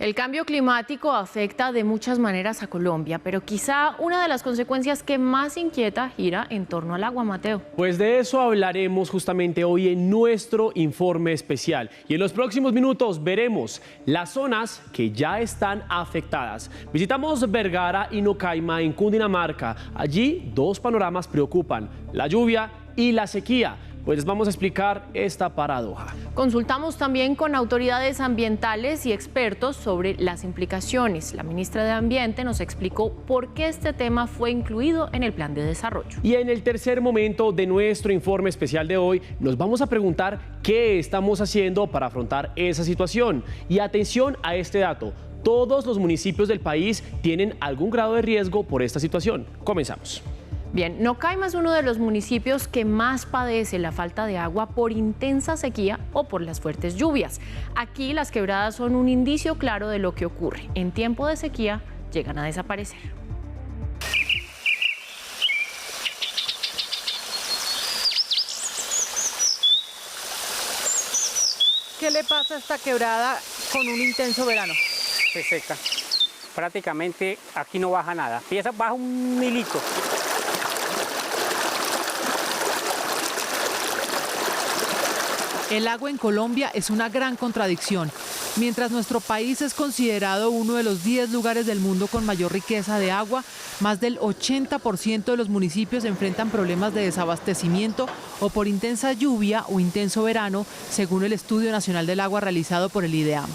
El cambio climático afecta de muchas maneras a Colombia, pero quizá una de las consecuencias que más inquieta gira en torno al agua, Mateo. Pues de eso hablaremos justamente hoy en nuestro informe especial. Y en los próximos minutos veremos las zonas que ya están afectadas. Visitamos Vergara y Nocaima en Cundinamarca. Allí dos panoramas preocupan: la lluvia y la sequía. Pues les vamos a explicar esta paradoja. Consultamos también con autoridades ambientales y expertos sobre las implicaciones. La ministra de Ambiente nos explicó por qué este tema fue incluido en el plan de desarrollo. Y en el tercer momento de nuestro informe especial de hoy, nos vamos a preguntar qué estamos haciendo para afrontar esa situación. Y atención a este dato: todos los municipios del país tienen algún grado de riesgo por esta situación. Comenzamos. Bien, Nocaima es uno de los municipios que más padece la falta de agua por intensa sequía o por las fuertes lluvias. Aquí las quebradas son un indicio claro de lo que ocurre. En tiempo de sequía llegan a desaparecer. ¿Qué le pasa a esta quebrada con un intenso verano? Se seca. Prácticamente aquí no baja nada. Baja un milito. El agua en Colombia es una gran contradicción. Mientras nuestro país es considerado uno de los 10 lugares del mundo con mayor riqueza de agua, más del 80% de los municipios enfrentan problemas de desabastecimiento o por intensa lluvia o intenso verano, según el Estudio Nacional del Agua realizado por el IDEAM.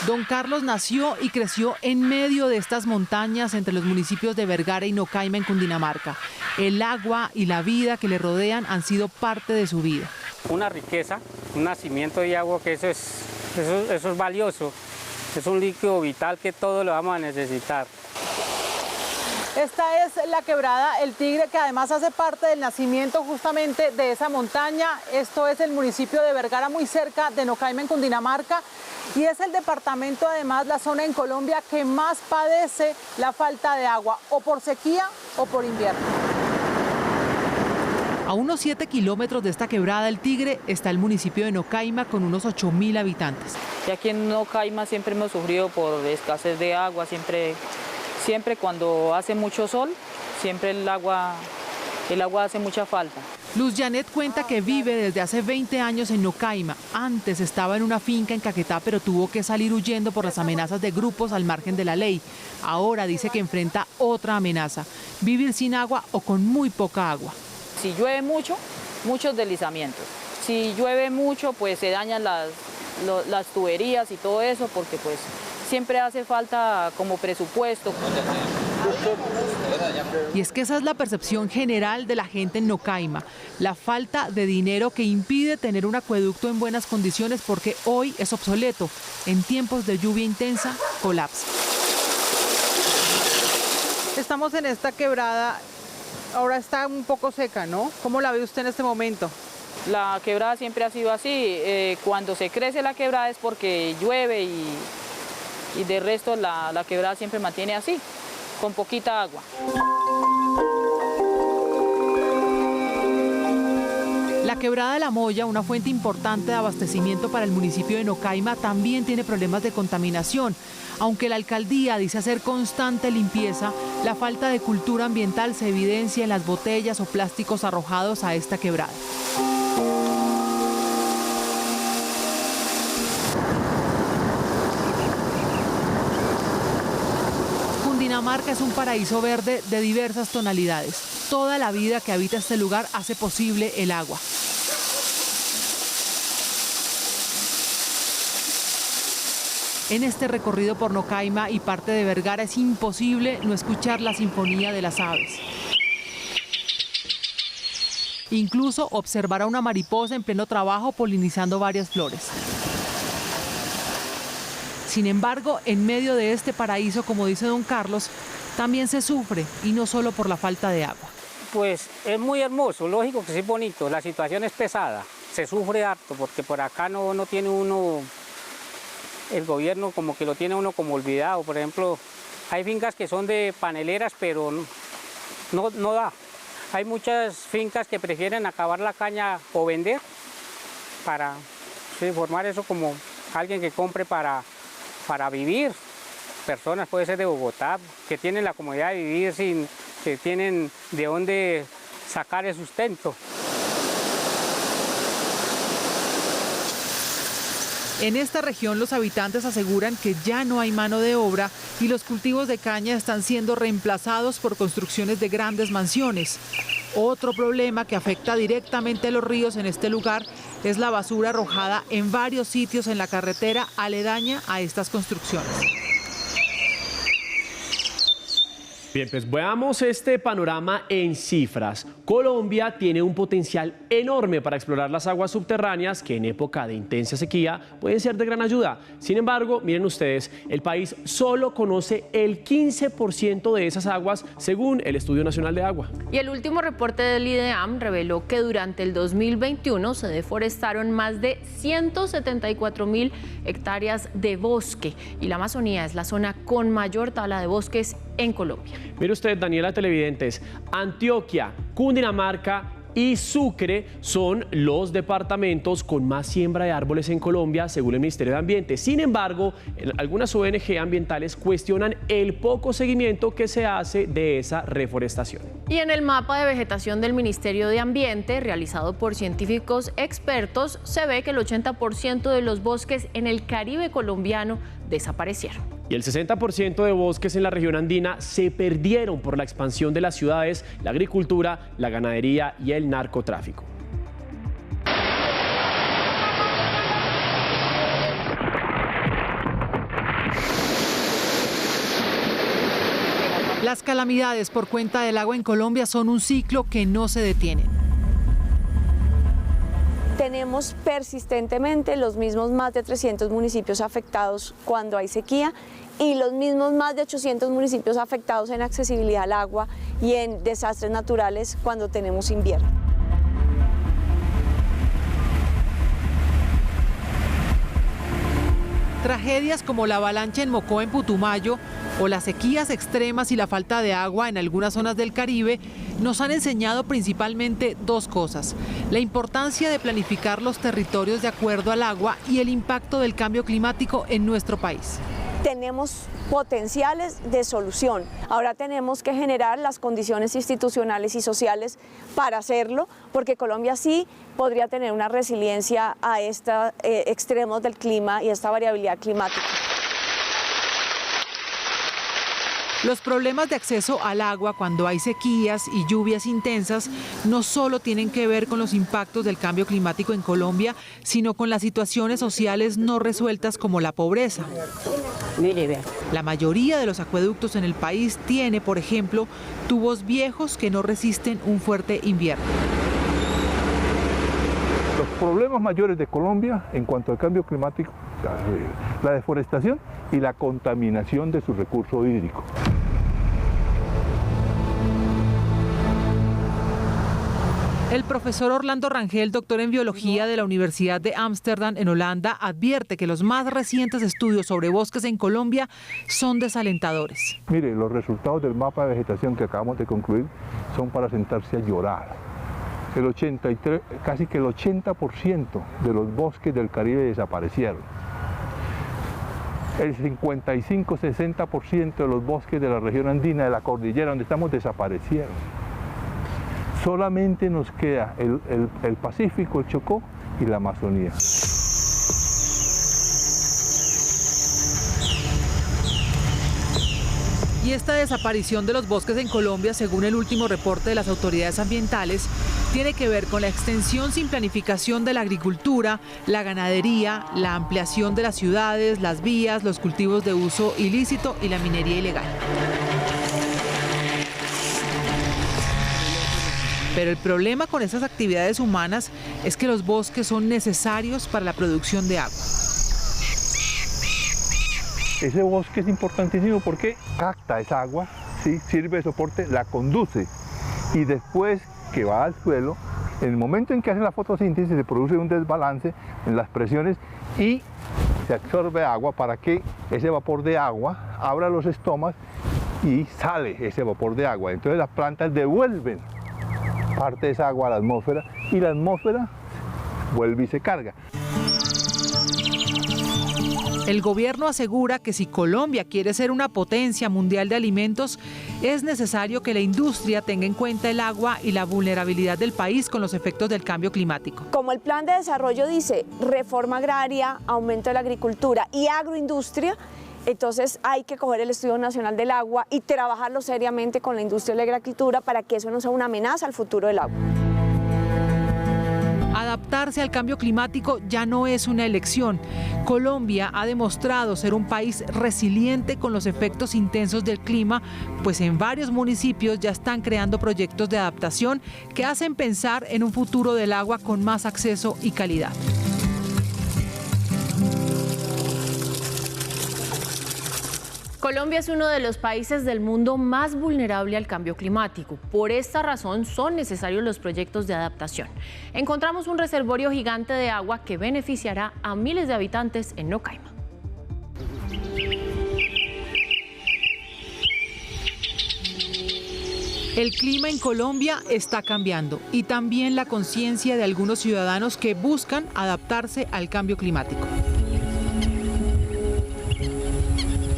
Don Carlos nació y creció en medio de estas montañas entre los municipios de Vergara y Nocaima en Cundinamarca. El agua y la vida que le rodean han sido parte de su vida. Una riqueza, un nacimiento de agua, que eso es valioso. Es un líquido vital que todos lo vamos a necesitar. Esta es la quebrada El Tigre, que además hace parte del nacimiento justamente de esa montaña. Esto es el municipio de Vergara, muy cerca de Nocaima en Cundinamarca. Y es el departamento, además, la zona en Colombia que más padece la falta de agua, o por sequía o por invierno. A unos 7 kilómetros de esta quebrada El Tigre está el municipio de Nocaima con unos 8.000 habitantes. Y aquí en Nocaima siempre hemos sufrido por escasez de agua, siempre cuando hace mucho sol, siempre el agua hace mucha falta. Luz Janet cuenta que vive desde hace 20 años en Nocaima. Antes estaba en una finca en Caquetá, pero tuvo que salir huyendo por las amenazas de grupos al margen de la ley. Ahora dice que enfrenta otra amenaza: vivir sin agua o con muy poca agua. Si llueve mucho, muchos deslizamientos. Si llueve mucho, pues se dañan las tuberías y todo eso, porque pues siempre hace falta como presupuesto. Y es que esa es la percepción general de la gente en Nocaima: la falta de dinero que impide tener un acueducto en buenas condiciones, porque hoy es obsoleto. En tiempos de lluvia intensa, colapsa. Estamos en esta quebrada, ahora está un poco seca, ¿no? ¿Cómo la ve usted en este momento? La quebrada siempre ha sido así. Cuando se crece la quebrada es porque llueve y de resto la quebrada siempre mantiene así, con poquita agua. La quebrada de La Moya, una fuente importante de abastecimiento para el municipio de Nocaima, también tiene problemas de contaminación. Aunque la alcaldía dice hacer constante limpieza, la falta de cultura ambiental se evidencia en las botellas o plásticos arrojados a esta quebrada. Cundinamarca es un paraíso verde de diversas tonalidades. Toda la vida que habita este lugar hace posible el agua. En este recorrido por Nocaima y parte de Vergara es imposible no escuchar la sinfonía de las aves. Incluso observar a una mariposa en pleno trabajo polinizando varias flores. Sin embargo, en medio de este paraíso, como dice don Carlos, también se sufre, y no solo por la falta de agua. Pues es muy hermoso, lógico que sí es bonito, la situación es pesada, se sufre harto porque por acá no tiene uno, el gobierno como que lo tiene uno como olvidado. Por ejemplo, hay fincas que son de paneleras, pero no da. Hay muchas fincas que prefieren acabar la caña o vender para ¿sí? Formar eso como alguien que compre para vivir. Personas, puede ser de Bogotá, que tienen la comodidad de vivir sin que tienen de dónde sacar el sustento. En esta región los habitantes aseguran que ya no hay mano de obra y los cultivos de caña están siendo reemplazados por construcciones de grandes mansiones. Otro problema que afecta directamente a los ríos en este lugar es la basura arrojada en varios sitios en la carretera aledaña a estas construcciones. Bien, pues veamos este panorama en cifras. Colombia tiene un potencial enorme para explorar las aguas subterráneas que en época de intensa sequía pueden ser de gran ayuda. Sin embargo, miren ustedes, el país solo conoce el 15% de esas aguas según el Estudio Nacional de Agua. Y el último reporte del IDEAM reveló que durante el 2021 se deforestaron más de 174.000 hectáreas de bosque y la Amazonía es la zona con mayor tala de bosques en Colombia. Mire usted, Daniela, televidentes, Antioquia, Cundinamarca y Sucre son los departamentos con más siembra de árboles en Colombia, según el Ministerio de Ambiente. Sin embargo, algunas ONG ambientales cuestionan el poco seguimiento que se hace de esa reforestación. Y en el mapa de vegetación del Ministerio de Ambiente, realizado por científicos expertos, se ve que el 80% de los bosques en el Caribe colombiano desaparecieron. Y el 60% de bosques en la región andina se perdieron por la expansión de las ciudades, la agricultura, la ganadería y el narcotráfico. Las calamidades por cuenta del agua en Colombia son un ciclo que no se detiene. Tenemos persistentemente los mismos más de 300 municipios afectados cuando hay sequía y los mismos más de 800 municipios afectados en accesibilidad al agua y en desastres naturales cuando tenemos invierno. Tragedias como la avalancha en Mocó, en Putumayo, o las sequías extremas y la falta de agua en algunas zonas del Caribe nos han enseñado principalmente dos cosas: la importancia de planificar los territorios de acuerdo al agua y el impacto del cambio climático en nuestro país. Tenemos potenciales de solución. Ahora tenemos que generar las condiciones institucionales y sociales para hacerlo, porque Colombia sí podría tener una resiliencia a estos extremos del clima y esta variabilidad climática. Los problemas de acceso al agua cuando hay sequías y lluvias intensas no solo tienen que ver con los impactos del cambio climático en Colombia, sino con las situaciones sociales no resueltas como la pobreza. La mayoría de los acueductos en el país tiene, por ejemplo, tubos viejos que no resisten un fuerte invierno. Los problemas mayores de Colombia en cuanto al cambio climático, la deforestación y la contaminación de su recurso hídrico. El profesor Orlando Rangel, doctor en biología de la Universidad de Ámsterdam en Holanda, advierte que los más recientes estudios sobre bosques en Colombia son desalentadores. Mire, los resultados del mapa de vegetación que acabamos de concluir son para sentarse a llorar. Casi que el 80% de los bosques del Caribe desaparecieron. El 55-60% de los bosques de la región andina, de la cordillera donde estamos, desaparecieron. Solamente nos queda el Pacífico, el Chocó y la Amazonía. Y esta desaparición de los bosques en Colombia, según el último reporte de las autoridades ambientales, tiene que ver con la extensión sin planificación de la agricultura, la ganadería, la ampliación de las ciudades, las vías, los cultivos de uso ilícito y la minería ilegal. Pero el problema con estas actividades humanas es que los bosques son necesarios para la producción de agua. Ese bosque es importantísimo porque capta esa agua, ¿sí? Sirve de soporte, la conduce y después que va al suelo, en el momento en que hace la fotosíntesis se produce un desbalance en las presiones y se absorbe agua para que ese vapor de agua abra los estomas y sale ese vapor de agua. Entonces las plantas devuelven parte de esa agua a la atmósfera y la atmósfera vuelve y se carga. El gobierno asegura que si Colombia quiere ser una potencia mundial de alimentos, es necesario que la industria tenga en cuenta el agua y la vulnerabilidad del país con los efectos del cambio climático. Como el plan de desarrollo dice, reforma agraria, aumento de la agricultura y agroindustria, entonces hay que coger el Estudio Nacional del Agua y trabajarlo seriamente con la industria de la agricultura para que eso no sea una amenaza al futuro del agua. Adaptarse al cambio climático ya no es una elección. Colombia ha demostrado ser un país resiliente con los efectos intensos del clima, pues en varios municipios ya están creando proyectos de adaptación que hacen pensar en un futuro del agua con más acceso y calidad. Colombia es uno de los países del mundo más vulnerable al cambio climático. Por esta razón son necesarios los proyectos de adaptación. Encontramos un reservorio gigante de agua que beneficiará a miles de habitantes en Nocaima. El clima en Colombia está cambiando y también la conciencia de algunos ciudadanos que buscan adaptarse al cambio climático.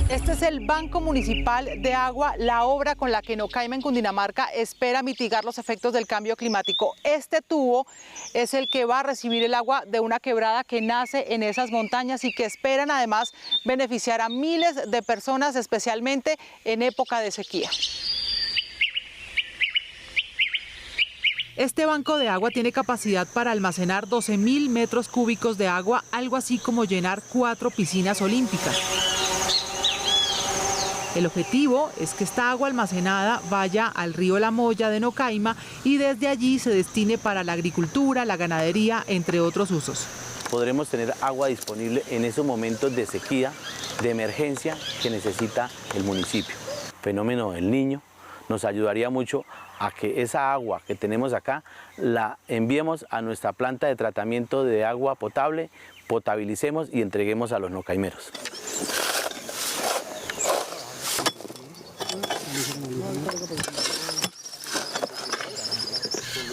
Este es el Banco Municipal de Agua, la obra con la que Nocaima en Cundinamarca espera mitigar los efectos del cambio climático. Este tubo es el que va a recibir el agua de una quebrada que nace en esas montañas y que esperan además beneficiar a miles de personas, especialmente en época de sequía. Este banco de agua tiene capacidad para almacenar 12.000 metros cúbicos de agua, algo así como llenar 4 piscinas olímpicas. El objetivo es que esta agua almacenada vaya al río La Molla de Nocaima y desde allí se destine para la agricultura, la ganadería, entre otros usos. Podremos tener agua disponible en esos momentos de sequía, de emergencia que necesita el municipio. El fenómeno del Niño nos ayudaría mucho a que esa agua que tenemos acá la enviemos a nuestra planta de tratamiento de agua potable, potabilicemos y entreguemos a los nocaimeros.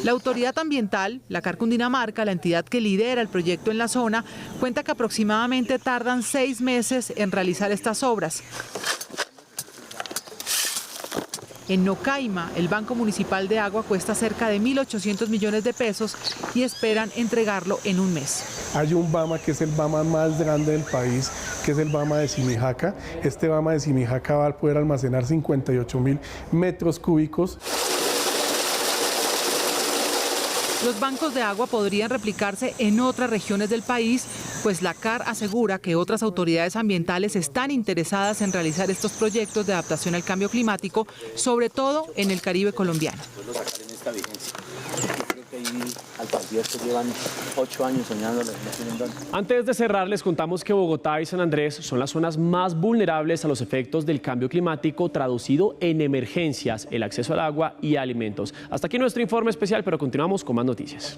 La autoridad ambiental, la CAR Cundinamarca, la entidad que lidera el proyecto en la zona, cuenta que aproximadamente tardan 6 meses en realizar estas obras. En Nocaima, el Banco Municipal de Agua cuesta cerca de 1.800 millones de pesos y esperan entregarlo en un mes. Hay un BAMA que es el BAMA más grande del país, que es el BAMA de Simijaca. Este BAMA de Simijaca va a poder almacenar 58.000 metros cúbicos. Los bancos de agua podrían replicarse en otras regiones del país, pues la CAR asegura que otras autoridades ambientales están interesadas en realizar estos proyectos de adaptación al cambio climático, sobre todo en el Caribe colombiano. Antes de cerrar, les contamos que Bogotá y San Andrés son las zonas más vulnerables a los efectos del cambio climático, traducido en emergencias, el acceso al agua y alimentos. Hasta aquí nuestro informe especial, pero continuamos con más noticias.